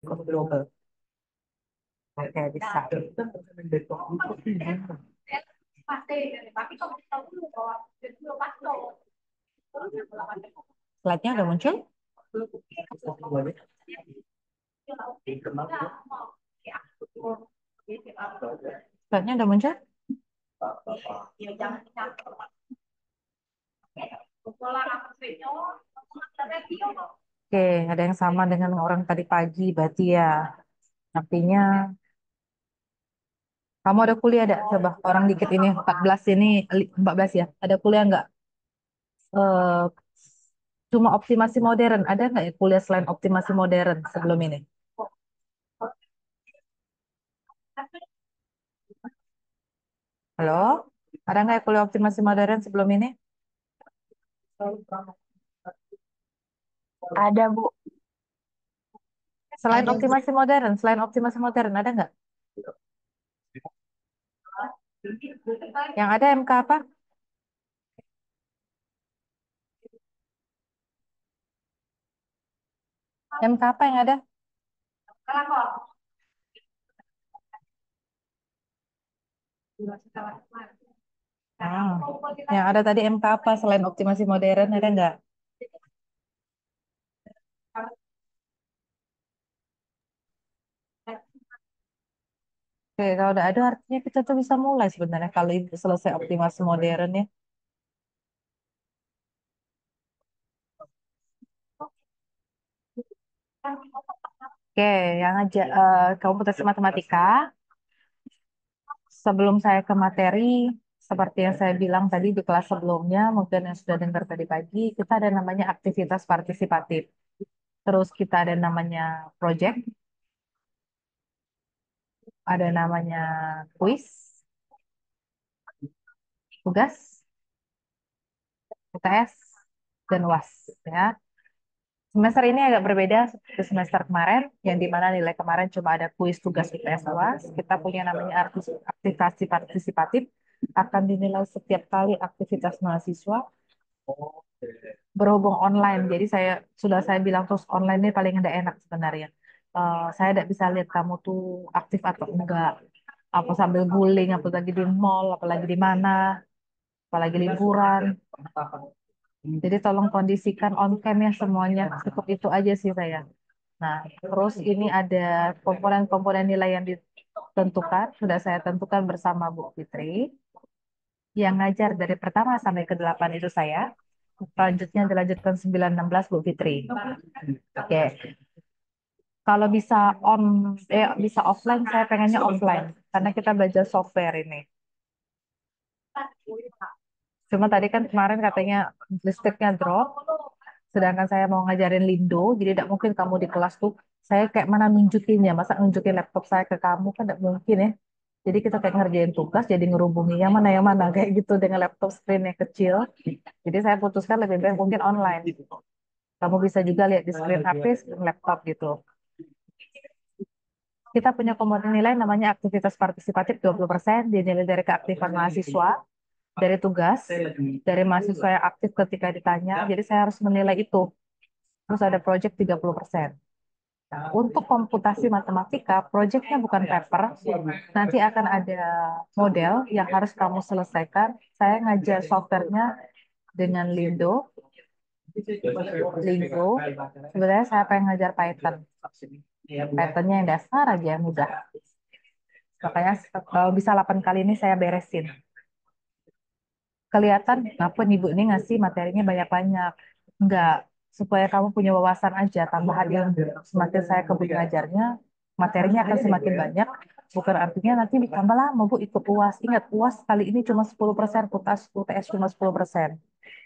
global. Oke, bisa. Slide-nya udah muncul? Slide-nya udah muncul? Oke, ada yang sama dengan orang tadi pagi, berarti ya. Artinya, kamu ada kuliah ada? Coba, orang dikit ini, 14 ini, 14 ya. Ada kuliah nggak? Eh, cuma optimasi modern. Ada nggak ya kuliah selain optimasi modern sebelum ini? Halo? Ada nggak ya kuliah optimasi modern sebelum ini? Ada, Bu. Ada, Bu. Selain optimasi modern, ada nggak? Yang ada MK apa? MK apa yang ada? Ah, yang ada tadi MK apa selain optimasi modern, ada nggak? Oke, kalau udah ada artinya kita tuh bisa mulai sebenarnya kalau itu selesai optimasi modern ya. Oke, yang aja komputer matematika. Sebelum saya ke materi, seperti yang saya bilang tadi di kelas sebelumnya, mungkin yang sudah dengar tadi pagi, kita ada namanya aktivitas partisipatif. Terus kita ada namanya project, ada namanya quiz, tugas, UTS, dan UAS. Ya. Semester ini agak berbeda seperti semester kemarin, yang dimana nilai kemarin cuma ada kuis, tugas, UTS, UAS. Kita punya namanya aktivasi partisipatif, akan dinilai setiap kali aktivitas mahasiswa berhubung online. Jadi saya bilang terus online ini paling tidak enak sebenarnya. Saya tidak bisa lihat kamu tuh aktif atau enggak, apa sambil guling, apa lagi di mall, apalagi di mana, apalagi liburan. Jadi tolong kondisikan on cam ya semuanya. Cukup itu aja sih saya. Nah, terus ini ada komponen-komponen nilai yang ditentukan, sudah saya tentukan bersama Bu Fitri. Yang ngajar dari pertama sampai ke 8 itu saya. Selanjutnya dilanjutkan 9 16 Bu Fitri. Oke, kalau bisa offline, saya pengennya offline karena kita belajar software ini. Cuma tadi kan kemarin katanya listriknya drop, sedangkan saya mau ngajarin Lindo, jadi tidak mungkin kamu di kelas tuh, saya kayak mana nunjukin ya, masa nunjukin laptop saya ke kamu kan tidak mungkin ya. Jadi kita kayak ngerjain tugas, jadi ngerubungin yang mana kayak gitu dengan laptop screen yang kecil. Jadi saya putuskan lebih baik mungkin online. Kamu bisa juga lihat di screen HP, screen laptop gitu. Kita punya komponen nilai namanya aktivitas partisipatif 20%, dinilai dari keaktifan mahasiswa, dari tugas, dari mahasiswa yang aktif ketika ditanya. Jadi saya harus menilai itu. Terus ada project 30%. Nah, untuk komputasi matematika, projectnya bukan paper, nanti akan ada model yang harus kamu selesaikan. Saya ngajar softwarenya dengan Lingo. Sebenarnya saya pengen ngajar Python. Pythonnya yang dasar aja, yang mudah. Makanya kalau bisa 8 kali ini saya beresin. Kelihatan apa ibu ini ngasih materinya banyak-banyak. Enggak, supaya kamu punya wawasan aja, tambahan ilmu. Semakin saya kebut ngajarnya, materinya akan semakin banyak. Bukan artinya nanti ditambah lama Bu ikut UAS. Ingat, UAS kali ini cuma 10%, UTS cuma 10%.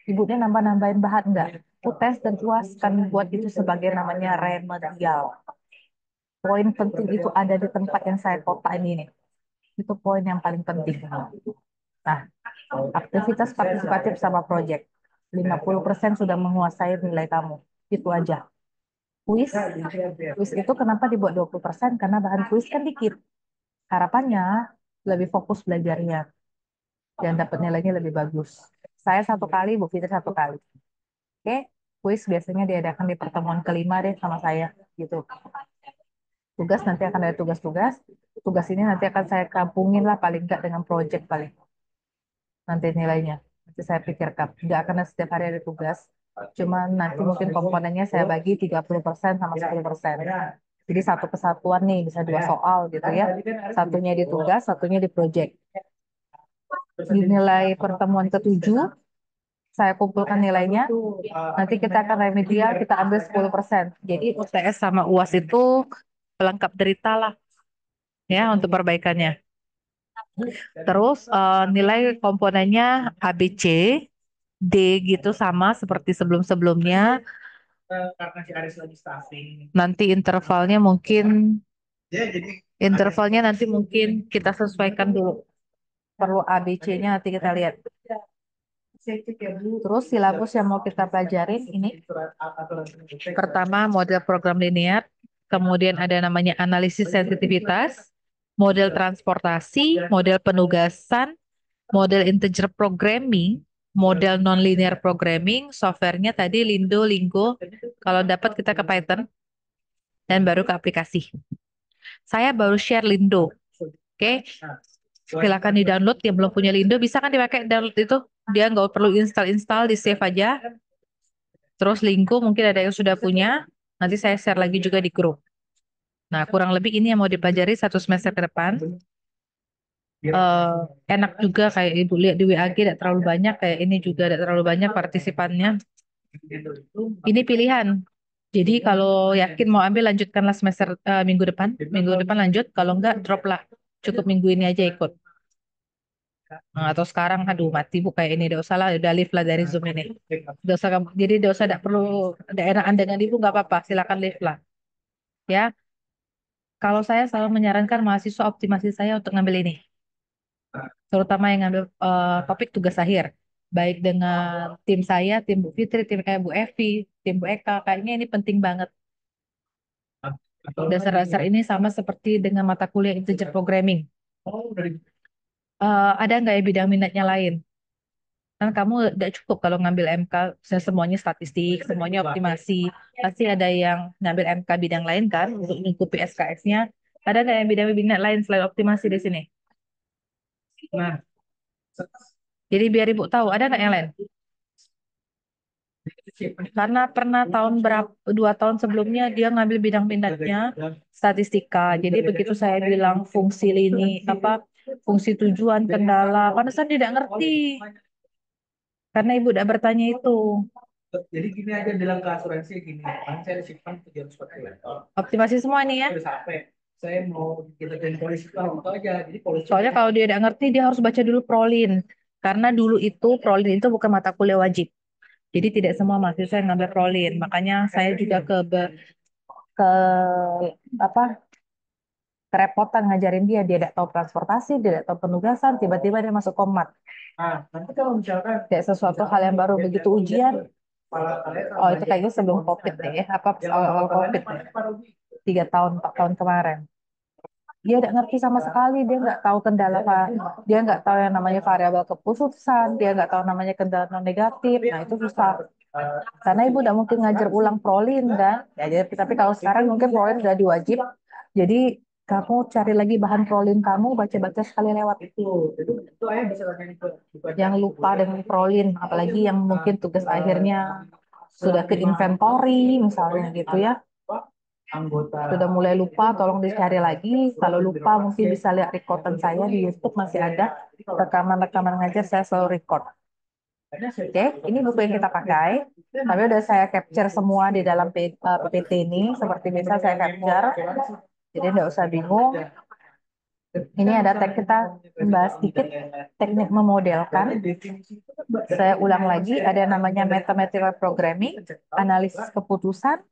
Ibunya nambah-nambahin bahan enggak. UTS dan UAS kan buat itu sebagai namanya remedial. Poin penting itu ada di tempat yang saya kotak ini nih. Itu poin yang paling penting. Nah, aktivitas partisipatif sama proyek. 50% sudah menguasai nilai kamu. Itu aja. Kuis, kuis itu kenapa dibuat 20%? Karena bahan kuis kan dikit. Harapannya lebih fokus belajarnya dan dapat nilainya lebih bagus. Saya satu kali, Bu Fitri satu kali. Oke, kuis biasanya diadakan di pertemuan kelima deh sama saya gitu. Tugas nanti akan ada tugas-tugas. Tugas ini nanti akan saya kampungin lah paling nggak dengan project paling. Nanti nilainya. Nanti saya pikirkan. Nggak akan setiap hari ada tugas. Cuma nanti mungkin komponennya saya bagi 30% sama 10%. Jadi satu kesatuan nih, bisa dua soal gitu ya. Satunya di tugas, satunya di project. Di nilai pertemuan ketujuh, saya kumpulkan nilainya. Nanti kita akan remedial, kita ambil 10%. Jadi UTS sama UAS itu pelengkap derita lah ya untuk perbaikannya. Terus nilai komponennya A, B, C, D gitu sama seperti sebelum-sebelumnya. Karena si Aris lagi staffing. Nanti intervalnya nanti mungkin kita sesuaikan dulu. Perlu A, B, C-nya nanti kita lihat. Terus silabus yang mau kita pelajarin ini. Pertama model program linear, kemudian ada namanya analisis sensitivitas, model transportasi, model penugasan, model integer programming, model nonlinear programming, softwarenya tadi Lindo, Lingo. Kalau dapat kita ke Python dan baru ke aplikasi. Saya baru share Lindo. Oke. Silakan di-download yang belum punya Lindo bisa kan dipakai download itu. Dia nggak perlu install-install, di-save aja. Terus Lingo mungkin ada yang sudah punya. Nanti saya share lagi juga di grup. Nah, kurang lebih ini yang mau dipelajari satu semester ke depan. Enak juga kayak Ibu lihat di WAG tidak terlalu banyak, kayak ini juga tidak terlalu banyak partisipannya. Ini pilihan. Jadi kalau yakin mau ambil lanjutkanlah semester minggu depan. Minggu depan lanjut, kalau enggak drop lah. Cukup minggu ini aja ikut. Nah, atau sekarang aduh mati Bu kayak ini udah usah lah udah leave lah dari Zoom ini. Udah usah jadi udah usah tidak perlu ada enakan dengan Ibu nggak apa-apa, silakan leave lah. Ya, kalau saya selalu menyarankan mahasiswa optimasi saya untuk ngambil ini. Terutama yang ngambil topik tugas akhir. Baik dengan tim saya, tim Bu Fitri, tim Bu Evi, tim Bu Eka, kayaknya ini penting banget. Dasar-dasar ini sama seperti dengan mata kuliah integer programming. Ada nggak ya bidang minatnya lain? Kan kamu nggak cukup kalau ngambil MK, semuanya statistik, semuanya optimasi. Pasti ada yang ngambil MK bidang lain kan untuk mengikuti SKS-nya. Ada nggak yang bidang minat lain selain optimasi di sini? Nah, jadi biar Ibu tahu, ada nggak yang lain? Karena pernah tahun berapa, 2 tahun sebelumnya dia ngambil bidang minatnya statistika. Jadi begitu saya bilang fungsi lini, fungsi tujuan, kendala, pantesan dia tidak ngerti. Karena ibu udah bertanya itu. Jadi gini aja bilang ke asuransi gini, kan saya simpan 340 optimasi semua nih ya. Saya mau kita jadi polisi itu aja. Jadi polisi. Soalnya kalau dia tidak ngerti dia harus baca dulu prolin. Karena dulu itu prolin itu bukan mata kuliah wajib. Jadi tidak semua mahasiswa yang ngambil prolin. Makanya saya juga ke apa kerepotan ngajarin dia. Dia tidak tahu transportasi, dia tidak tahu penugasan, tiba-tiba dia masuk komat. Nanti kalau misalkan kayak sesuatu hal yang baru begitu ujian, oh itu kayaknya sebelum COVID deh, awal-awal COVID deh. 3 tahun, 4 tahun kemarin. Dia tidak ngerti sama sekali, dia nggak tahu kendala Pak. Dia nggak tahu yang namanya variabel keputusan, dia nggak tahu namanya kendala non negatif. Nah itu susah. Karena ibu udah mungkin ngajar ulang prolin kan. Ya, jadi, tapi kalau sekarang mungkin prolin udah diwajib. Jadi kamu cari lagi bahan prolin kamu, baca-baca sekali lewat itu. Itu ayah bisa yang lupa dengan prolin, apalagi yang mungkin tugas akhirnya sudah ke inventory misalnya gitu ya. Sudah mulai lupa, tolong dicari lagi. Kalau lupa mungkin bisa lihat recordan saya di YouTube masih ada rekaman-rekaman ngajar saya selalu record. Oke, ini buku yang kita pakai. Tapi udah saya capture semua di dalam PPT ini. Seperti biasa saya capture. Jadi nggak usah bingung. Ini ada kita membahas sedikit teknik memodelkan. Saya ulang lagi, ada namanya mathematical programming, analisis keputusan,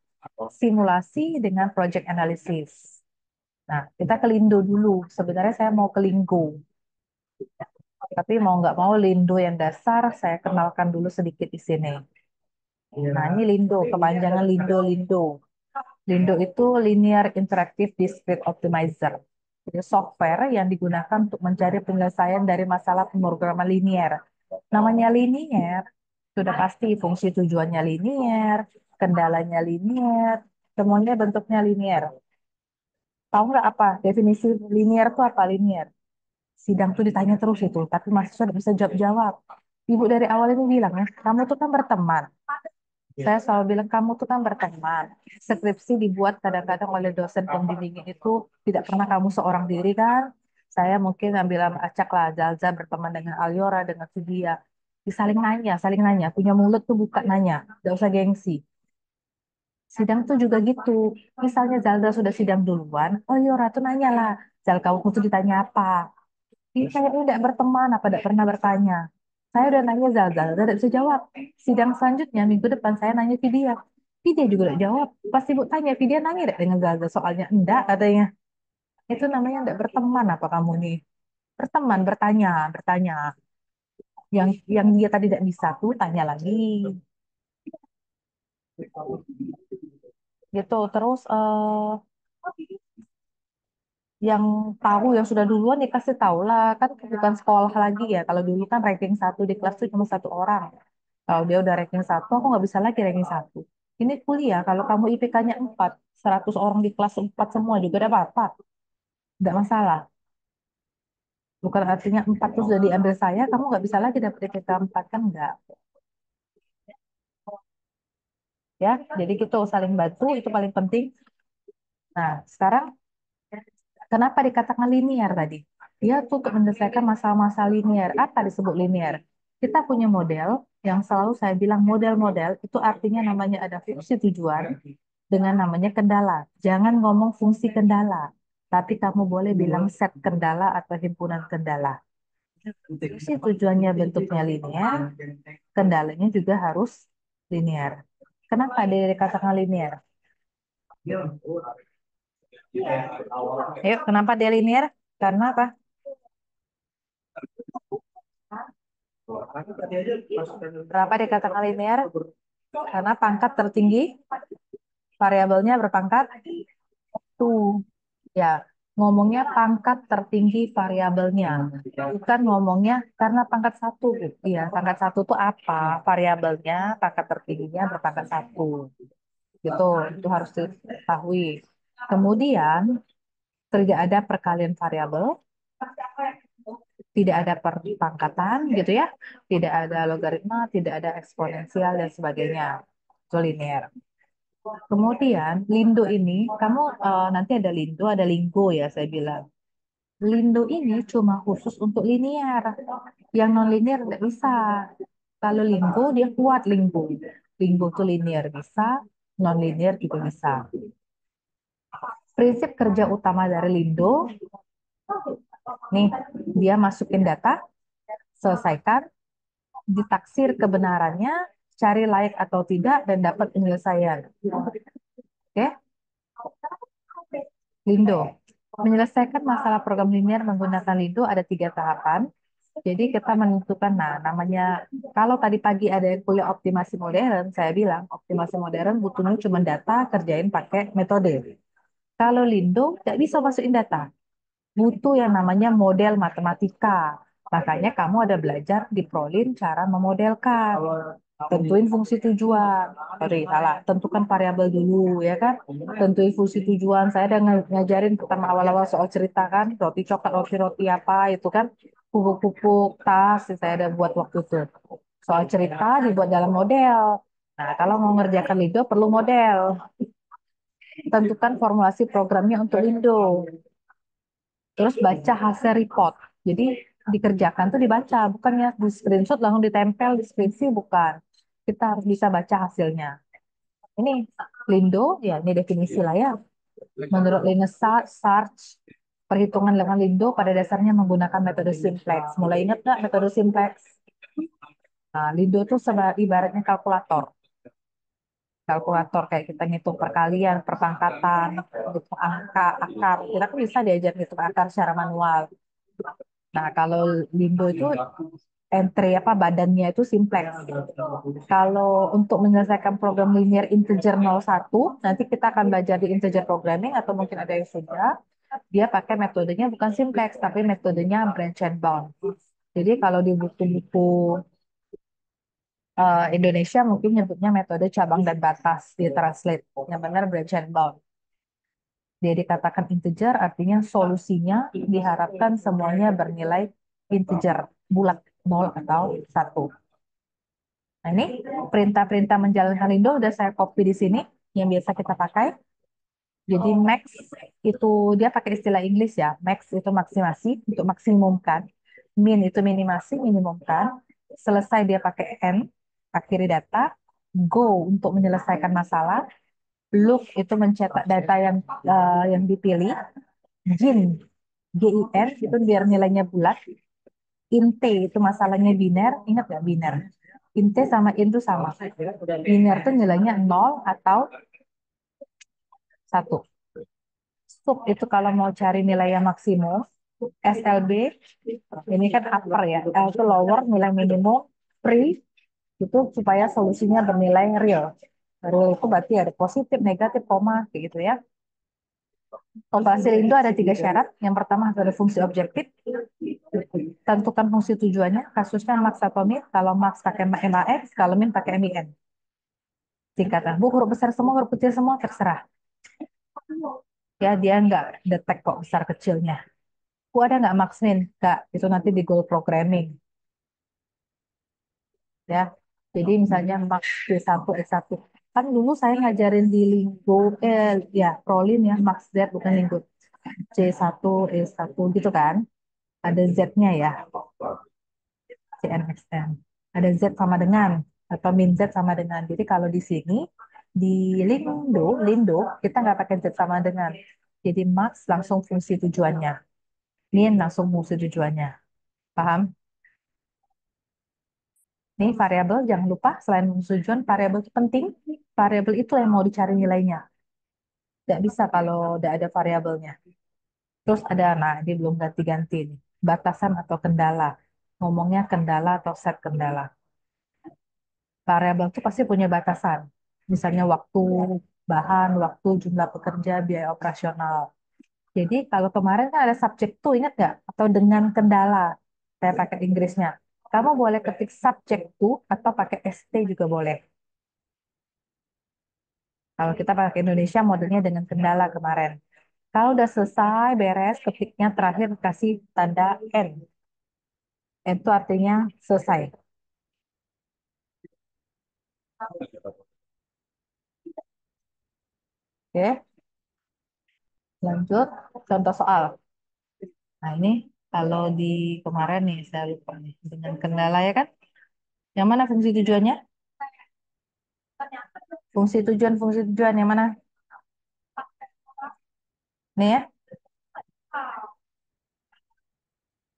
simulasi dengan project analysis. Nah, kita ke Lindo dulu. Sebenarnya saya mau ke Linggo. Tapi mau nggak mau Lindo yang dasar, saya kenalkan dulu sedikit di sini. Nah, ini Lindo, kepanjangan Lindo. Lindo itu Linear Interactive Discrete Optimizer. Itu software yang digunakan untuk mencari penyelesaian dari masalah pemrograman linear. Namanya linear, sudah pasti fungsi tujuannya linear, kendalanya linear, semuanya bentuknya linear. Tahu nggak apa definisi linear itu apa linear? Sidang tuh ditanya terus itu, tapi mahasiswa tidak bisa jawab-jawab. Ibu dari awal ini bilang ya, kamu tuh kan berteman. Saya selalu bilang kamu tuh kan berteman. Skripsi dibuat kadang-kadang oleh dosen pembimbing itu tidak pernah kamu seorang diri kan. Saya mungkin ambil acak lah, Zalza berteman dengan Aliora, dengan Vidya. Saling nanya. Punya mulut tuh buka nanya, nggak usah gengsi. Sidang tuh juga gitu. Misalnya Zalda sudah sidang duluan, Aliora tuh nanya lah, Zal kamu tuh ditanya apa? Ini saya ini tidak berteman, apa tidak pernah bertanya. Saya udah nanya Zalda tidak bisa jawab. Sidang selanjutnya minggu depan saya nanya Vidya. Vidya juga tidak jawab. Pasti ibu tanya, Vidya nanya tidak dengan Zalda soalnya enggak katanya. Itu namanya tidak berteman apa kamu nih? Berteman, bertanya. Yang dia tadi tidak bisa tuh tanya lagi. Gitu. Terus yang tahu yang sudah duluan dikasih tahu lah kan bukan sekolah lagi ya. Kalau dulu kan ranking satu di kelas itu cuma satu orang. Kalau dia udah ranking satu, aku nggak bisa lagi ranking satu. Ini kuliah, kalau kamu IPK-nya 4, 100 orang di kelas 4 semua juga ada apa-apa. Tidak masalah. Bukan artinya 4 terus sudah diambil saya, kamu nggak bisa lagi dapet IPK 4, kan enggak. Ya, jadi gitu, saling bantu, itu paling penting. Nah, sekarang kenapa dikatakan linear tadi? Dia tuh untuk menyelesaikan masalah-masalah linear. Apa disebut linear? Kita punya model yang selalu saya bilang model-model itu artinya namanya ada fungsi tujuan dengan namanya kendala. Jangan ngomong fungsi kendala, tapi kamu boleh bilang set kendala atau himpunan kendala. Fungsi tujuannya bentuknya linear, kendalanya juga harus linear. Kenapa dia dikatakan linear? Yuk, kenapa dia linear? Karena apa? Kenapa dikatakan linear? Karena pangkat tertinggi, variabelnya berpangkat tuh. Ya, ngomongnya pangkat tertinggi variabelnya, bukan ngomongnya karena pangkat satu. Iya, pangkat satu tuh apa? Variabelnya, pangkat tertingginya berpangkat satu. Gitu, itu harus diketahui. Kemudian, tidak ada perkalian variabel, tidak ada perpangkatan, gitu ya. Tidak ada logaritma, tidak ada eksponensial, dan sebagainya. Itu linear. Kemudian, Lindo ini, kamu nanti ada Lindo, ada Linggo ya, saya bilang. Lindo ini cuma khusus untuk linear. Yang non-linear nggak bisa. Kalau Linggo, dia kuat Linggo. Linggo tuh linear bisa, non-linear juga bisa. Prinsip kerja utama dari Lindo, nih, dia masukin data, selesaikan, ditaksir kebenarannya, cari layak atau tidak, dan dapat penyelesaian. Oke? Lindo. Menyelesaikan masalah program linear menggunakan Lindo ada 3 tahapan. Jadi kita menentukan, nah namanya, kalau tadi pagi ada yang kuliah optimasi modern, saya bilang optimasi modern butuhnya cuma data, kerjain pakai metode. Kalau Lindo nggak bisa masukin data, butuh yang namanya model matematika. Makanya kamu ada belajar di Prolin cara memodelkan. Tentuin fungsi tujuan. Sorry, salah. Tentukan variabel dulu, ya kan? Tentuin fungsi tujuan. Saya ada ngajarin pertama awal-awal soal cerita kan, roti coklat, roti-roti apa, itu kan pupuk-pupuk, tas, saya ada buat waktu itu. Soal cerita dibuat dalam model. Nah, kalau mau ngerjakan Lido perlu model. Tentukan formulasi programnya untuk Lindo. Terus baca hasil report. Jadi dikerjakan tuh dibaca, bukannya di screenshot langsung ditempel di skripsi, bukan. Kita harus bisa baca hasilnya. Ini Lindo, ya ini definisi lah ya. Menurut Linus Sarch, perhitungan dengan Lindo pada dasarnya menggunakan metode simplex. Mulai ingat nggak metode simplex? Nah, Lindo itu ibaratnya kalkulator. Kalkulator kayak kita ngitung perkalian, perpangkatan, ngitung angka, akar. Kita kan bisa diajar ngitung akar secara manual. Nah, kalau Lindo itu entry apa badannya itu simplex. Kalau untuk menyelesaikan program linear integer 01, nanti kita akan belajar di integer programming atau mungkin ada yang sudah, dia pakai metodenya bukan simplex, tapi metodenya branch and bound. Jadi kalau di buku-buku Indonesia mungkin nyebutnya metode cabang dan batas di translate. Yang benar branch and bound. Dia dikatakan integer, artinya solusinya diharapkan semuanya bernilai integer, bulat, 0 atau 1. Nah, ini perintah-perintah menjalankan Lindo udah saya copy di sini, yang biasa kita pakai. Jadi max itu dia pakai istilah Inggris ya. Max itu maksimasi untuk maksimumkan. Min itu minimasi, minimumkan. Selesai dia pakai N, akhiri data. Go untuk menyelesaikan masalah. Look itu mencetak data yang dipilih. Gin, GIN itu biar nilainya bulat. Int itu masalahnya biner. Ingat nggak biner? Int sama int itu sama. Biner itu nilainya 0 atau 1. Sub itu kalau mau cari nilai yang maksimum, SLB ini kan upper ya, L itu lower nilai minimum, free itu supaya solusinya bernilai real. Real itu berarti ada positif, negatif, koma, kayak gitu ya. Operasi Lindo ada 3 syarat. Yang pertama harus ada fungsi objektif. Tentukan fungsi tujuannya. Kasusnya max atau min. Kalau max pakai MAX, kalau min pakai MIN. Singkatan. Bu, huruf besar semua, huruf kecil semua, terserah. Ya, dia nggak detek kok besar kecilnya. Bu, ada nggak max min? Nggak. Itu nanti di goal programming. Ya. Jadi misalnya max D1, S1. Kan dulu saya ngajarin di Linggo, ya, Prolin ya, max Z bukan Linggo. C1, E1 gitu kan. Ada Z-nya ya, CNXN. Ada Z sama dengan, atau min Z sama dengan. Jadi kalau di sini, di Lindo, kita nggak pakai Z sama dengan. Jadi max langsung fungsi tujuannya. Min langsung fungsi tujuannya. Paham? Nih variabel, jangan lupa selain fungsi tujuan, variabel itu penting. Variabel itu yang mau dicari nilainya. Tidak bisa kalau udah ada variabelnya. Terus ada, nah dia belum ganti-ganti nih. Batasan atau kendala. Ngomongnya kendala atau set kendala. Variabel itu pasti punya batasan. Misalnya waktu, bahan, waktu, jumlah pekerja, biaya operasional. Jadi kalau kemarin kan ada subjek to, ingat nggak? Atau dengan kendala. Saya pakai Inggrisnya. Kamu boleh ketik subjek to atau pakai ST juga boleh. Kalau kita pakai Indonesia modelnya dengan kendala kemarin. Kalau udah selesai, beres, ketiknya terakhir kasih tanda N. N itu artinya selesai. Oke, lanjut. Contoh soal. Nah ini kalau di kemarin nih, saya lupa nih. Dengan kendala ya kan? Yang mana fungsi tujuannya? Fungsi tujuan yang mana? Nih ya.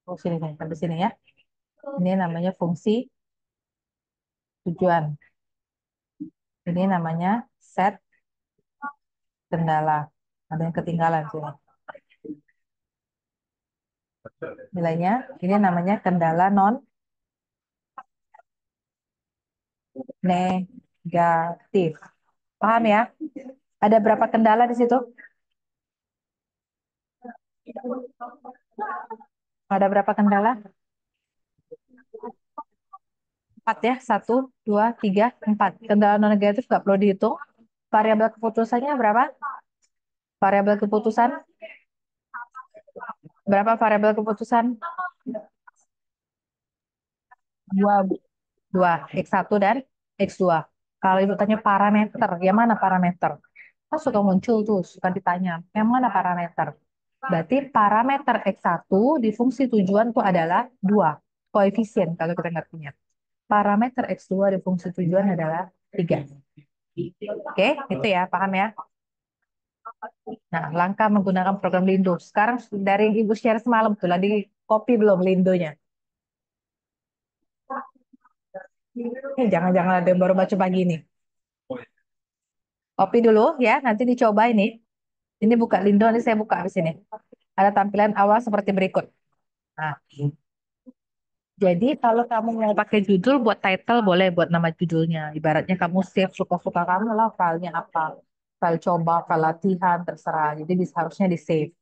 Oh, sini, nih, sampai sini ya. Ini namanya fungsi tujuan. Ini namanya set kendala. Ada yang ketinggalan sini. Nilainya, ini namanya kendala non negatif. Paham ya? Ada berapa kendala di situ? Ada berapa kendala? 4 ya. Satu, dua, tiga, empat. Kendala non negatif nggak perlu dihitung. Variabel keputusannya berapa? Variabel keputusan berapa variabel keputusan? Dua, dua, X1 dan X2. Kalau ibu tanya parameter, yang mana parameter? Kan suka muncul tuh, suka ditanya, yang mana parameter? Berarti parameter X1 di fungsi tujuan itu adalah 2, koefisien kalau kita nggak punya. Parameter X2 di fungsi tujuan adalah 3. Oke, itu ya, paham ya? Nah, langkah menggunakan program Lindo. Sekarang dari Ibu share semalam tuh, di copy belum Lindonya? Jangan-jangan ada yang baru baca pagi nih. Copy dulu ya, nanti dicoba ini. Ini buka Lindo, ini saya buka di sini. Ada tampilan awal seperti berikut. Nah, jadi kalau kamu mau pakai judul buat title boleh buat nama judulnya. Ibaratnya kamu save suka-suka kamu lah filenya apa. File coba, file latihan, terserah. Jadi bisa harusnya di save.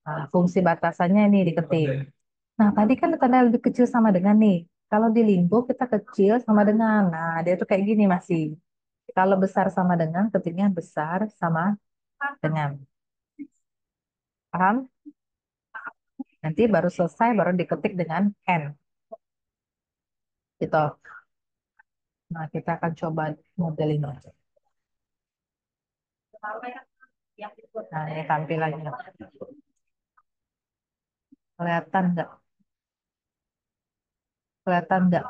Nah, fungsi batasannya ini diketik. Nah, tadi kan tanda lebih kecil sama dengan nih. Kalau di Linggo kita kecil sama dengan. Nah, dia tuh kayak gini masih. Kalau besar sama dengan, ketiknya besar sama dengan. Paham? Nanti baru selesai, baru diketik dengan N. Gitu. Nah, kita akan coba model ini. Nah, ini tampilannya. Kelihatan nggak? Kelihatan nggak?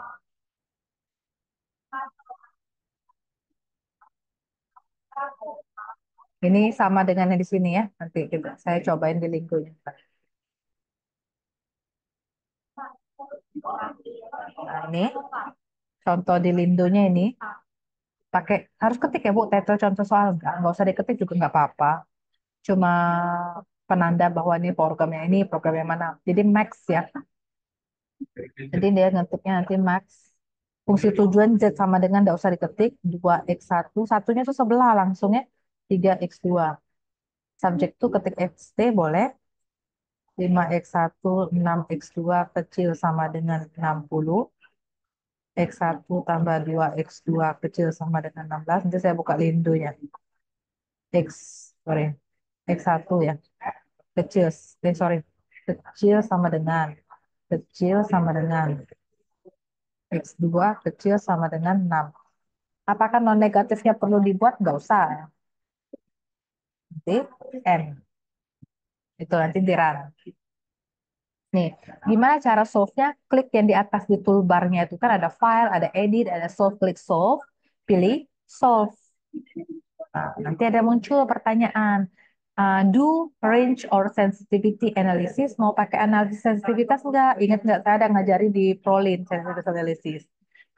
Ini sama dengan yang di sini ya. Nanti saya cobain di lingkunya. Nah, ini contoh di Lindonya ini. Pakai harus ketik ya Bu, title contoh soal nggak usah diketik juga nggak apa-apa. Cuma penanda bahwa ini program yang mana. Jadi max ya. Jadi dia ngetiknya nanti max. Fungsi tujuan Z sama dengan nggak usah diketik 2x1. Satunya tuh sebelah langsungnya 3x2. Subjek tuh ketik xt boleh. 5x1 6x2 kecil sama dengan 60. X1 tambah 2x2 kecil sama dengan 16. Nanti saya buka lindonya. Sorry. X1 ya. Kecil, sorry. Kecil sama dengan. Kecil sama dengan. X2 kecil sama dengan 6. Apakah non negatifnya perlu dibuat? Nggak usah. Nanti N. Itu nanti di run. Nih, gimana cara solve-nya? Klik yang di atas di toolbar-nya itu kan ada file, ada edit, ada solve, klik solve, pilih solve. Nah, nanti ada muncul pertanyaan, do range or sensitivity analysis, mau pakai analisis sensitivitas enggak? Ingat nggak saya ada ngajari di Prolin sensitivity analysis.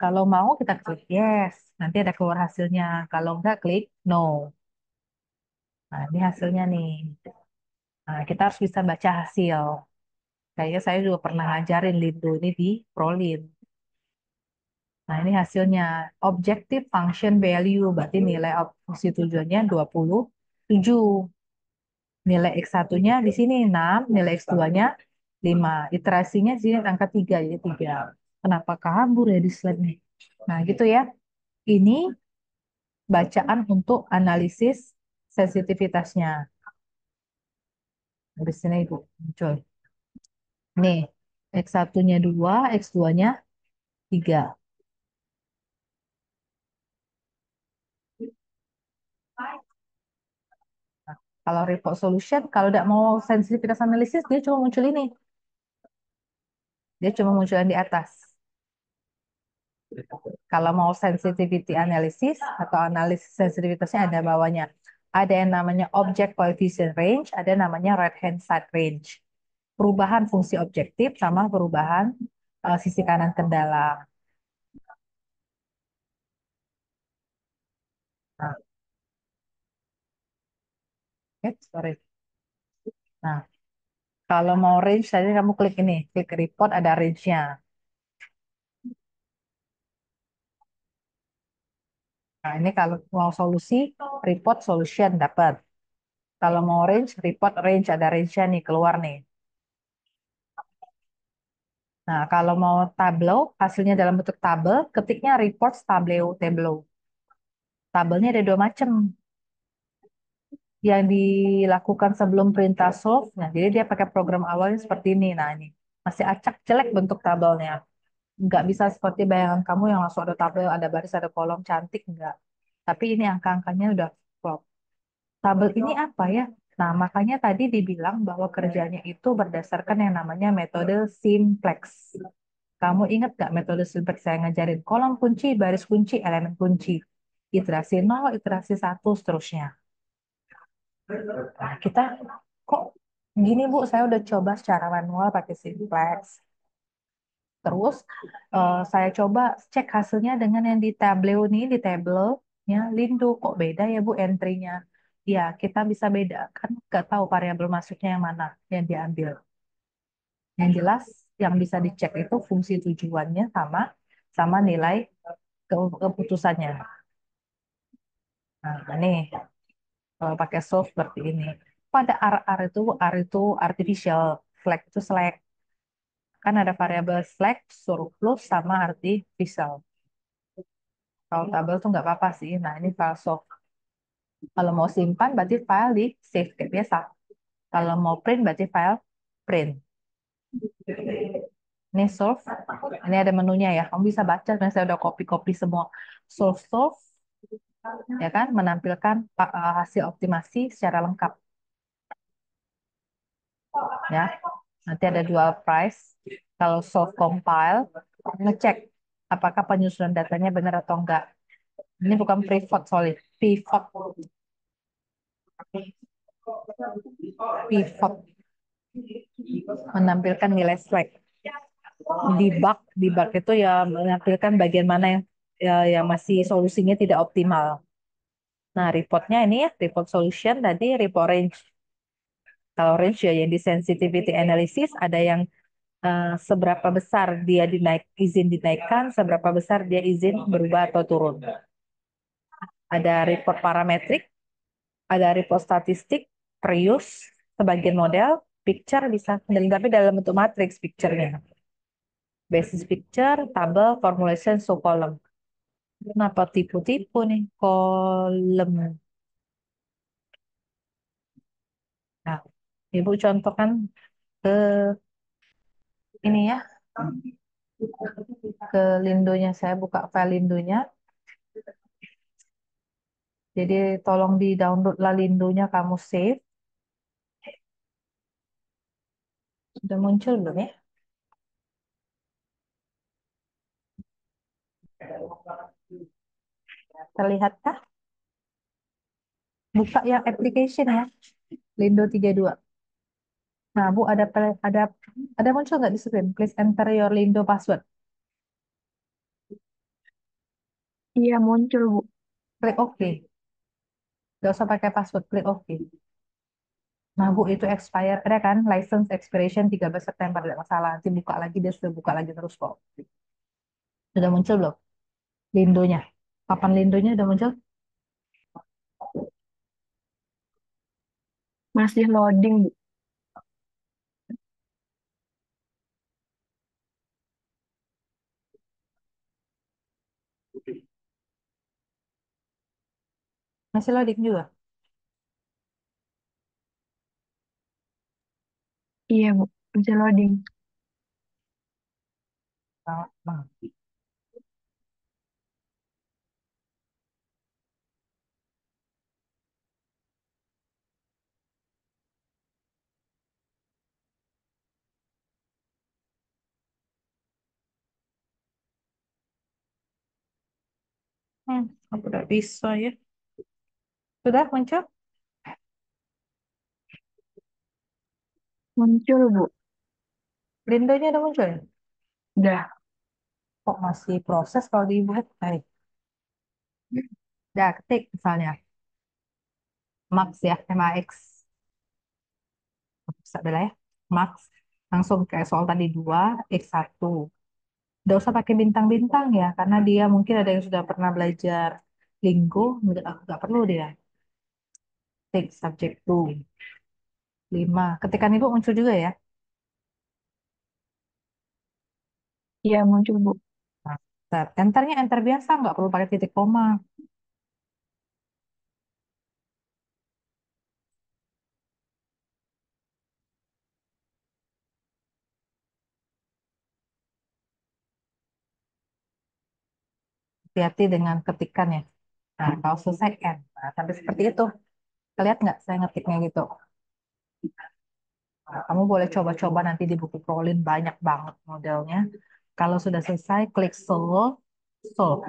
Kalau mau kita klik yes, nanti ada keluar hasilnya. Kalau enggak klik no. Nah, ini hasilnya nih. Nah, kita harus bisa baca hasil. Kayaknya saya juga pernah ngajarin Lindo ini di Prolin. Nah, ini hasilnya. Objective function value, berarti nilai fungsi tujuannya 27. Nilai X1-nya di sini 6, nilai X2-nya 5. Iterasinya di sini angka 3, jadi 3. Kenapa kabur ya di slide nih? Nah, gitu ya. Ini bacaan untuk analisis sensitivitasnya. Di sini Ibu muncul. Nih, X1-nya 2, X2-nya 3. Nah, kalau report solution, kalau tidak mau sensitivitas analisis, dia cuma muncul ini. Dia cuma munculan di atas. Kalau mau sensitivity analysis atau analisis sensitivitasnya ada bawahnya. Ada yang namanya object coefficient range, ada namanya right hand side range. Perubahan fungsi objektif sama perubahan sisi kanan kendala. Nah, sorry. Nah, kalau mau range, tadi kamu klik ini, klik report ada range-nya. Nah, ini kalau mau solusi, report solution dapat. Kalau mau range, report range ada range-nya nih keluar nih. Nah, kalau mau tableau, hasilnya dalam bentuk tabel, ketiknya reports tableau. Tabelnya ada dua macam. Yang dilakukan sebelum perintah solve, nah, jadi dia pakai program awalnya seperti ini. Nah, ini masih acak jelek bentuk tabelnya. Nggak bisa seperti bayangan kamu yang langsung ada tabel, ada baris, ada kolom, cantik, nggak. Tapi ini angka-angkanya udah plot. Tabel ini apa ya? Nah, makanya tadi dibilang bahwa kerjanya itu berdasarkan yang namanya metode simplex. Kamu ingat nggak metode simplex saya ngajarin? Kolom kunci, baris kunci, elemen kunci. Iterasi 0, iterasi 1, seterusnya. Nah, kita kok gini Bu, saya udah coba secara manual pakai simplex. Terus saya coba cek hasilnya dengan yang di Tableau nih, di tabelnya Lindo. Kok beda ya Bu entry-nya? Ya, kita bisa bedakan, nggak tahu variabel masuknya yang mana yang diambil. Yang jelas, yang bisa dicek itu fungsi tujuannya sama sama nilai keputusannya. Nah, ini kalau pakai solve seperti ini. Pada R itu artificial, flag itu select. Kan ada variabel select, surplus, sama artificial. Kalau tabel tuh nggak apa-apa sih. Nah, ini file solve. Kalau mau simpan, berarti file di save kayak biasa. Kalau mau print berarti file print. Ini solve. Ini ada menunya ya. Kamu bisa baca, sebenarnya saya udah copy-copy semua. Solve, ya kan, menampilkan hasil optimasi secara lengkap. Ya, nanti ada dual price. Kalau solve compile, ngecek apakah penyusunan datanya benar atau enggak. Ini bukan pivot, sorry, pivot, pivot menampilkan nilai slack. Debug itu ya menampilkan bagian mana yang masih solusinya tidak optimal. Nah, reportnya ini ya, report solution tadi, report range. Kalau range ya yang di sensitivity analysis ada yang seberapa besar dia izin dinaikkan, seberapa besar dia izin berubah atau turun. Ada report parametrik, ada report statistik, reuse, sebagian model, picture bisa, dan tapi dalam bentuk matriks picture-nya. Basis picture, tabel, formulation, so column. Kenapa tipu-tipu nih? Kolom. Nah, Ibu contohkan ke ini ya, ke Lindonya. Saya buka file Lindonya. Jadi tolong di-download lah Lindonya, kamu save. Sudah muncul belum ya? Terlihatkah? Buka yang application ya, Lindo 32. Nah, Bu, ada muncul nggak di screen? Please enter your Lindo password. Iya muncul, Bu. Klik OK. Nggak usah pakai password, klik OK. Nah, Bu, itu expire, ada kan? License expiration 13 September, tidak masalah. Nanti buka lagi, dia sudah buka lagi terus kok. Sudah muncul belum? Lindonya. Kapan Lindonya udah muncul? Masih loading, Bu. Masih loading juga? Iya, Bu. Masih loading. Nah, aku udah bisa ya. Sudah muncul? Muncul, Bu. Lindonya udah muncul ya? Udah. Kok masih proses kalau dibuat? Udah ketik misalnya. Max ya, MAX. Bisa bela ya. Max. Langsung kayak soal tadi 2 X1. Nggak usah pakai bintang-bintang ya, karena dia mungkin ada yang sudah pernah belajar Linggo, nggak perlu dia. Take subject to 5. Ketikan Ibu muncul juga ya. Iya muncul, Bu. Nah, enternya enter biasa, nggak perlu pakai titik koma. Hati-hati dengan ketikan ya. Nah, kalau selesai end. Nah, sampai seperti itu. Lihat nggak saya ngetiknya gitu. Nah, kamu boleh coba-coba nanti di buku Prolin banyak banget modelnya. Kalau sudah selesai, klik solve, solve.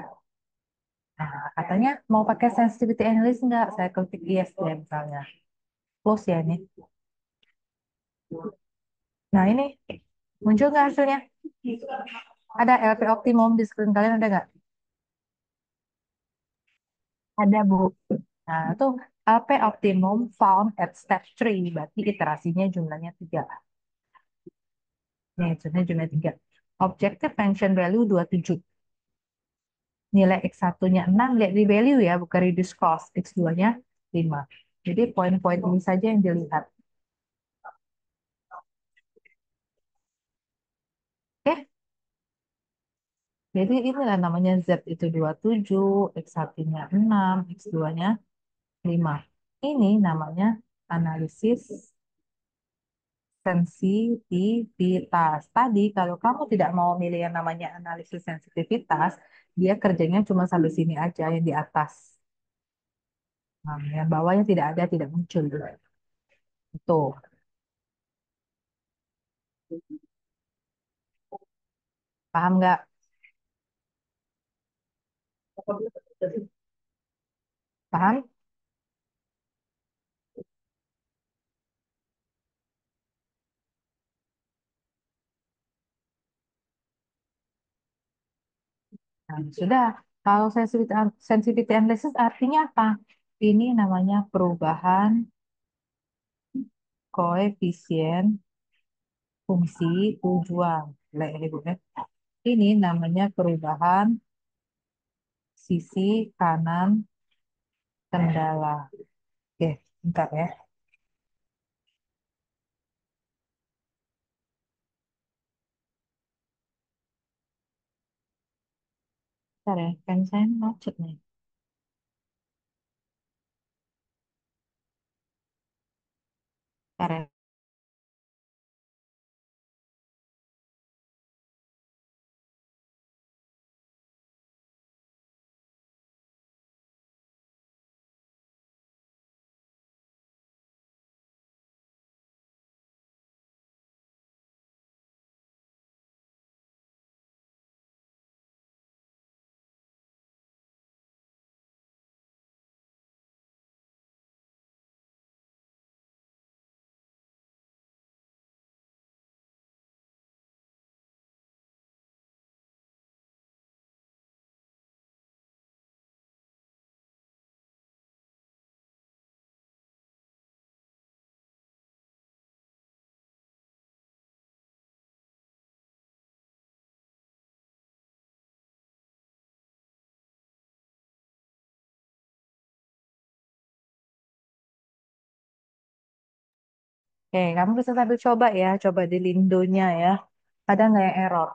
Nah, katanya mau pakai sensitivity analysis nggak? Saya klik yes ya misalnya. Close ya ini. Nah, ini muncul nggak hasilnya? Ada LP optimum di screen kalian ada nggak? Ada, Bu. Nah, itu LP optimum found at step 3. Berarti iterasinya jumlahnya 3. Nih, jumlahnya 3. Objective function value 27. Nilai X1-nya 6, lihat di value ya, bukan reduce cost. X2-nya 5. Jadi poin-poin ini saja yang dilihat. Oke, jadi inilah namanya Z itu 27, X1-nya 6, X2-nya 5. Ini namanya analisis sensitivitas. Tadi kalau kamu tidak mau milih yang namanya analisis sensitivitas, dia kerjanya cuma sampai sini aja yang di atas. Nah, yang bawahnya tidak ada, tidak muncul. Itu. Paham nggak? Paham? Nah, sudah. Kalau sensitivity analysis artinya apa? Ini namanya perubahan koefisien fungsi tujuan. Ibu, ya. Ini namanya perubahan sisi kanan kendala. Oke, bentar ya. Bentar ya, kan saya macet nih. Bentar ya. Oke, kamu bisa sambil coba ya, coba di Lindonya ya. Ada nggak yang error?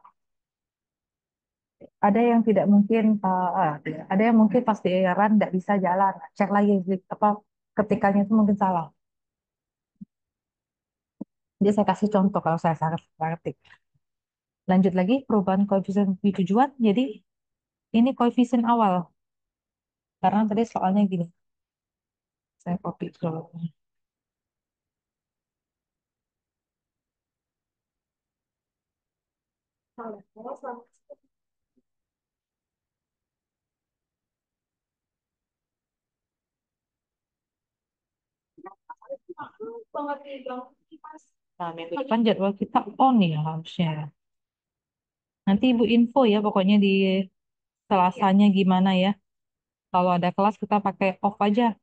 Ada yang tidak mungkin, ada yang mungkin pasti run nggak bisa jalan. Cek lagi, apa ketikannya itu mungkin salah. Jadi saya kasih contoh kalau saya salah ketik. Lanjut lagi, perubahan koefisien tujuan. Jadi ini koefisien awal. Karena tadi soalnya gini, saya copy dulu. Nah, minggu depan jadwal kita on ya harusnya. Nanti Ibu info ya pokoknya di Selasanya gimana ya. Kalau ada kelas kita pakai off aja.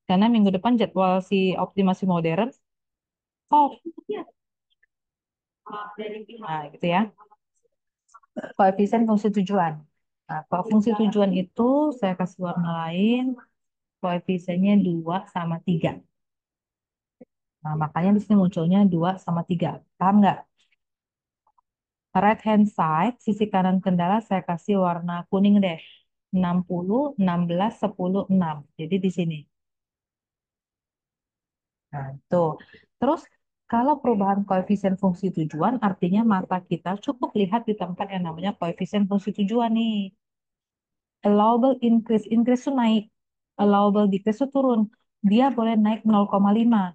Karena minggu depan jadwal si optimasi modern off. Nah, gitu ya. Koefisien fungsi tujuan. Nah, kalau fungsi tujuan itu saya kasih warna lain, koefisiennya 2 sama 3. Nah, makanya di sini munculnya 2 sama 3. Paham nggak? Right hand side, sisi kanan kendala saya kasih warna kuning deh. 60, 16, 10, 6. Jadi di sini. Nah, itu. Terus kalau perubahan koefisien fungsi tujuan artinya mata kita cukup lihat di tempat yang namanya koefisien fungsi tujuan nih. Allowable increase, increase itu naik. Allowable decrease itu turun. Dia boleh naik 0,5.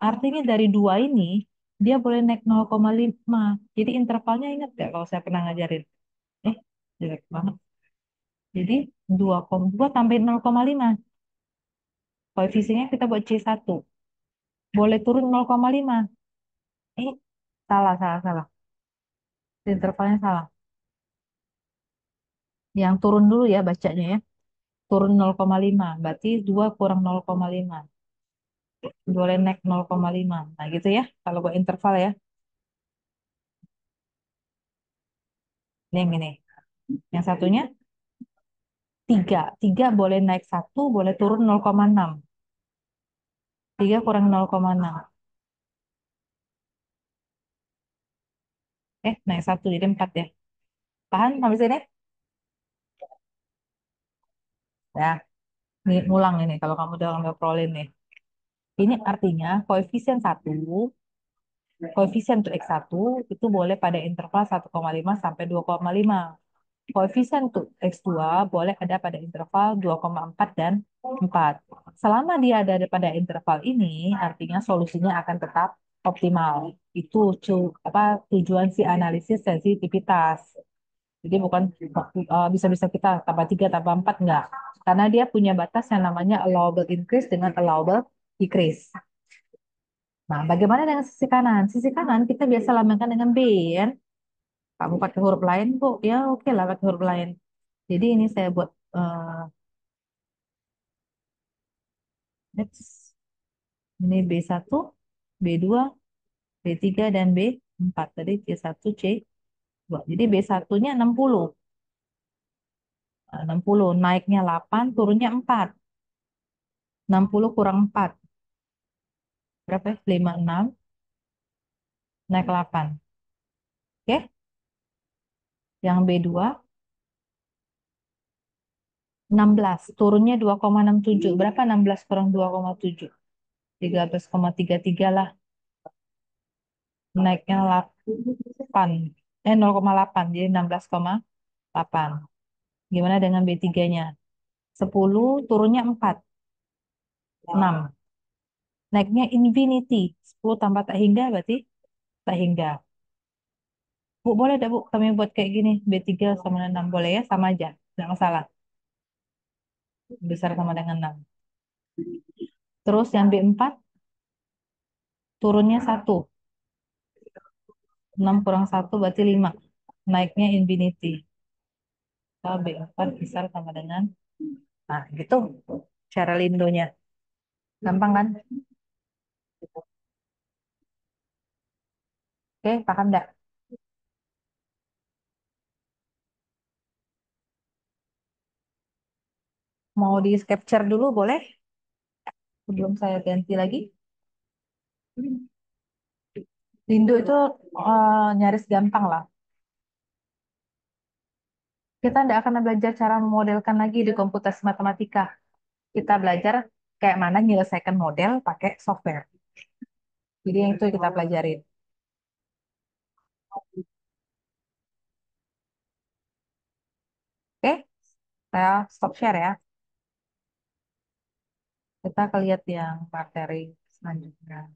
Artinya dari dua ini dia boleh naik 0,5. Jadi intervalnya ingat gak kalau saya pernah ngajarin? Eh, jelek banget. Jadi 2,2 tambah 0,5. Koefisiennya kita buat C1. Boleh turun 0,5. Eh, salah, salah, salah. Intervalnya salah. Yang turun dulu ya bacanya ya. Turun 0,5. Berarti 2 kurang 0,5. Boleh naik 0,5. Nah gitu ya. Kalau buat interval ya. Ini yang ini. Yang satunya 3. 3 boleh naik 1, boleh turun 0,6. 3 kurang 0,6. Naik 1 jadi 4 ya. Paham sampai sini? Ya, ini ngulang ini kalau kamu udah ngambil prolin nih. Ini artinya koefisien 1 Koefisien untuk X1 itu boleh pada interval 1,5 sampai 2,5. Koefisien untuk X2 boleh ada pada interval 2,4 dan 4. Selama dia ada pada interval ini, artinya solusinya akan tetap optimal. Itu tujuan si analisis sensitivitas. Jadi bukan bisa-bisa kita tambah 3 tambah 4 enggak. Karena dia punya batas yang namanya allowable increase dengan allowable decrease. Nah, bagaimana dengan sisi kanan? Sisi kanan kita biasa lambangkan dengan B, ya. Kamu pakai huruf lain, Bu. Ya, oke lah pakai huruf lain. Jadi ini saya buat next. Ini B1, B2, B3, dan B4. Tadi C1, C2. Jadi B1-nya 60. Nah, 60. Naiknya 8, turunnya 4. 60 kurang 4. Berapa ya? 56, naik 8. Oke? Yang B2, 16. Turunnya 2,67. Berapa 16 kurang 2,7? 13,33 lah. Naiknya 8. 0,8. Jadi 16,8. Gimana dengan B3-nya? 10, turunnya 4. 6. Naiknya infinity. 10 tambah tak hingga berarti tak hingga. Bu, boleh dah Bu, kami buat kayak gini. B3 sama dengan 6. Boleh ya? Sama aja. Tidak masalah. Besar sama dengan 6. Terus yang B4, turunnya 1. 6 kurang 1 berarti 5. Naiknya infinity. Kalau B4 besar sama dengan. Nah, gitu cara lindonya. Gampang kan? Oke, paham enggak? Mau di capture dulu boleh? Sebelum saya ganti lagi. Lindo itu nyaris gampang lah. Kita tidak akan belajar cara memodelkan lagi di komputasi matematika. Kita belajar kayak mana menyelesaikan model pakai software. Jadi yang itu kita pelajarin. Oke, saya stop share ya. Kita lihat yang materi selanjutnya.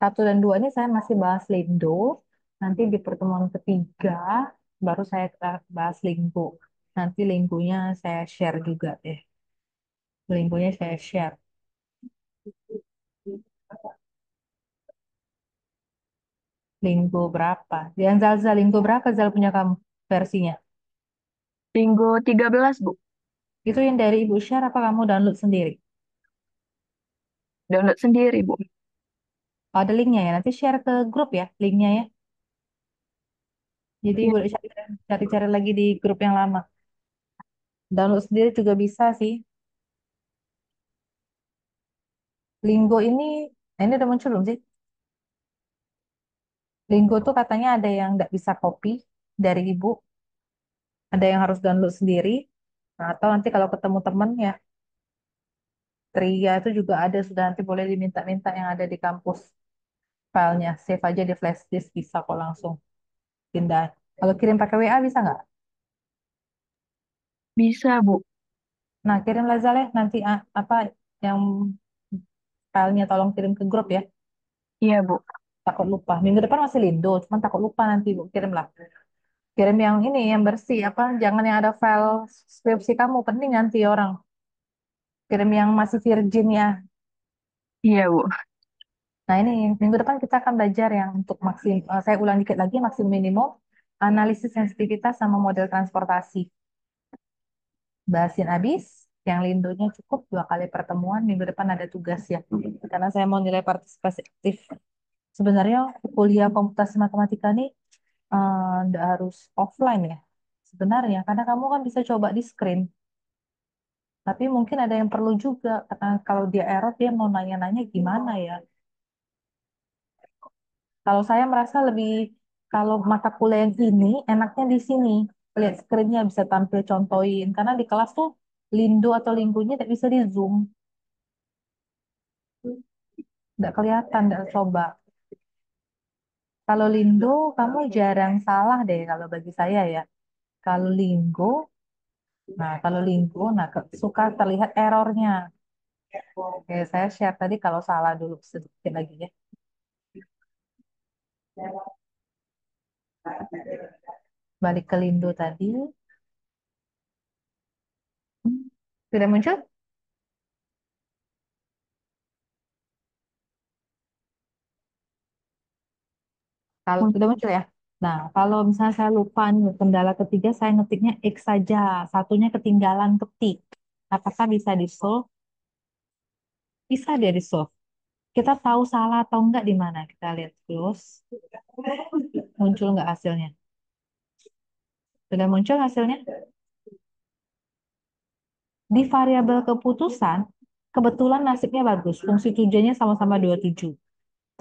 Satu dan dua ini saya masih bahas Lindo. Nanti di pertemuan ketiga baru saya bahas Linggo. Nanti Linggonya saya share juga deh. Linggonya saya share. Linggo berapa? Yang Zalza Linggo berapa Zal punya kamu versinya? Minggu 13, Bu. Itu yang dari Ibu share apa kamu download sendiri? Download sendiri, Bu. Oh, ada linknya ya. Nanti share ke grup ya linknya ya. Jadi Iya, boleh cari-cari lagi di grup yang lama. Download sendiri juga bisa sih. Linggo ini udah muncul belum sih? Linggo tuh katanya ada yang nggak bisa copy dari Ibu, ada yang harus download sendiri. Nah, atau nanti kalau ketemu temen ya, Tria itu juga ada sudah nanti boleh diminta-minta yang ada di kampus filenya. Save aja di flash disk bisa kok langsung pindah. Kalau kirim pakai WA bisa nggak? bisa, Bu. Nah, kirim Lazale nanti apa yang filenya tolong kirim ke grup ya. Iya, Bu. Takut lupa. Minggu depan masih Lindo, cuman takut lupa nanti Bu kirim lah. Kirim yang ini yang bersih apa? Jangan yang ada file skripsi kamu penting nanti orang. Kirim yang masih virgin ya. Iya, Bu. Nah, ini minggu depan kita akan belajar yang untuk saya ulang dikit lagi maksimum minimum, analisis sensitivitas sama model transportasi. Bahasin habis, yang lindonya cukup 2 kali pertemuan, minggu depan ada tugas ya. Karena saya mau nilai partisipasi aktif. Sebenarnya kuliah komputasi matematika ini nggak harus offline ya. Sebenarnya, karena kamu kan bisa coba di screen. Tapi mungkin ada yang perlu juga, karena kalau dia error, dia mau nanya-nanya gimana ya. Kalau saya merasa lebih, kalau mata kuliah yang ini enaknya di sini. Lihat screen-nya bisa tampil contohin. Karena di kelas tuh Lindo atau Linggonya tidak bisa di Zoom. Nggak kelihatan, nggak coba. Kalau Lindo, kamu jarang salah deh kalau bagi saya ya. Kalau Linggo, kalau Linggo, suka terlihat errornya. Oke, saya share tadi kalau salah dulu sedikit lagi ya. Balik ke Lindo tadi. Hmm, Tidak muncul? Kalau tidak muncul ya. Nah, kalau misalnya saya lupa nih kendala ketiga, saya ngetiknya X saja. Satunya ketinggalan ketik. Apakah bisa di-solve? Bisa dia di-solve. Kita tahu salah atau enggak di mana. Kita lihat close. Muncul nggak hasilnya? Sudah muncul hasilnya? Di variabel keputusan, kebetulan nasibnya bagus. Fungsi tujuannya sama-sama 27.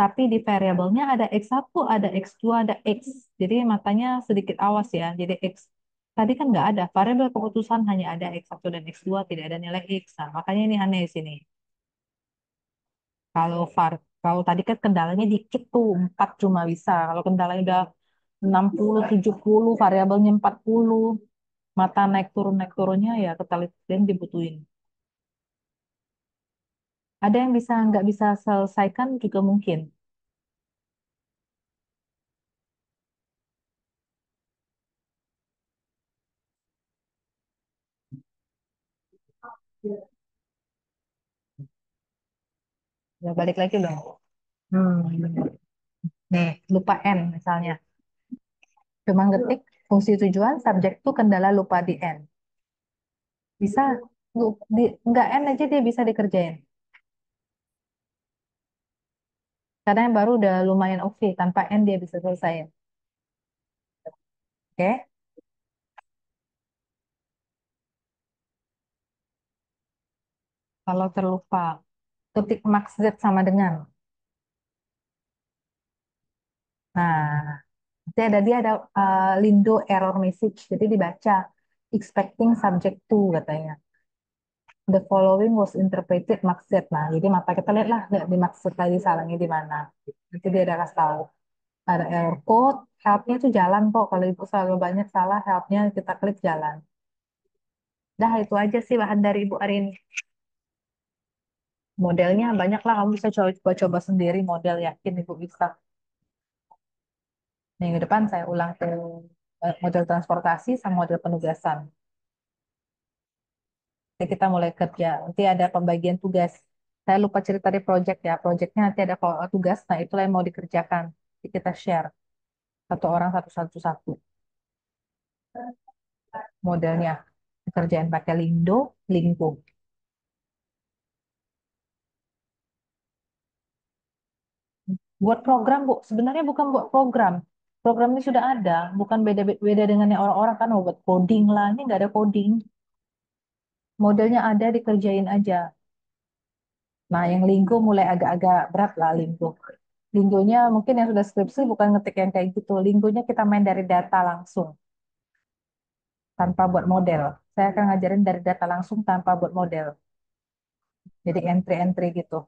Tapi di variabelnya ada X1, ada X2, ada X. Jadi makanya sedikit awas ya. Jadi X tadi kan nggak ada. Variabel keputusan hanya ada X1 dan X2, tidak ada nilai X. Nah, makanya ini aneh di sini. Kalau kalau tadi kan kendalanya dikit tuh, 4 cuma bisa. Kalau kendalanya udah 60, 70, variabelnya 40, mata naik turunnya ya ketelitian dibutuhin. Ada yang bisa nggak bisa selesaikan juga mungkin. Ya, balik lagi dong. Hmm. Nih, lupa N misalnya. Cuma ngetik fungsi tujuan, subjek tuh kendala lupa di N. Bisa, nggak N aja dia bisa dikerjain. Karena yang baru udah lumayan oke, tanpa N dia bisa selesaiin. Oke, kalau terlupa, ketik max Z sama dengan. Nah, nanti ada dia ada Lindo error message. Jadi dibaca expecting subject to katanya. The following was interpreted max Z. Nah, jadi mata kita lihatlah nggak dimaksud tadi salahnya di mana. Nanti dia ada kasih tahu. Ada error code, helpnya itu jalan kok. Kalau itu selalu banyak salah, helpnya kita klik jalan. Dah itu aja sih bahan dari Ibu hari ini. Modelnya banyak lah, kamu bisa coba-coba sendiri model, yakin Ibu bisa. Minggu depan saya ulang ke model transportasi sama model penugasan. Jadi kita mulai kerja. Nanti ada pembagian tugas. Saya lupa cerita di project ya. Projectnya nanti ada tugas. Nah, itulah yang mau dikerjakan. Jadi kita share. Satu orang satu. Modelnya. Kerjaan pakai Lindo, Lingko. Buat program, Bu. Sebenarnya bukan buat program. Program ini sudah ada. Bukan beda-beda dengan yang orang-orang kan mau buat coding lah. Ini nggak ada coding. Modelnya ada, dikerjain aja. Nah, yang Linggo mulai agak-agak berat lah Linggo. Linggonya mungkin yang sudah skripsi bukan ngetik yang kayak gitu. Linggonya kita main dari data langsung, tanpa buat model. Saya akan ngajarin dari data langsung tanpa buat model. Jadi entry-entry gitu.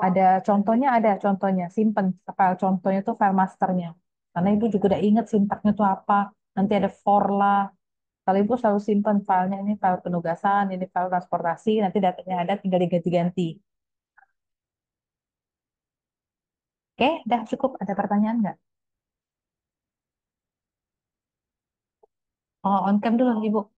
Ada contohnya. Simpen file contohnya tuh file masternya. Karena ibu juga udah inget sintaknya tuh apa. Nanti ada for lah. Kalau ibu selalu simpen filenya, ini file penugasan, ini file transportasi, nanti datanya ada tinggal diganti-ganti. Oke, dah cukup. Ada pertanyaan nggak? Oh, on cam dulu ibu.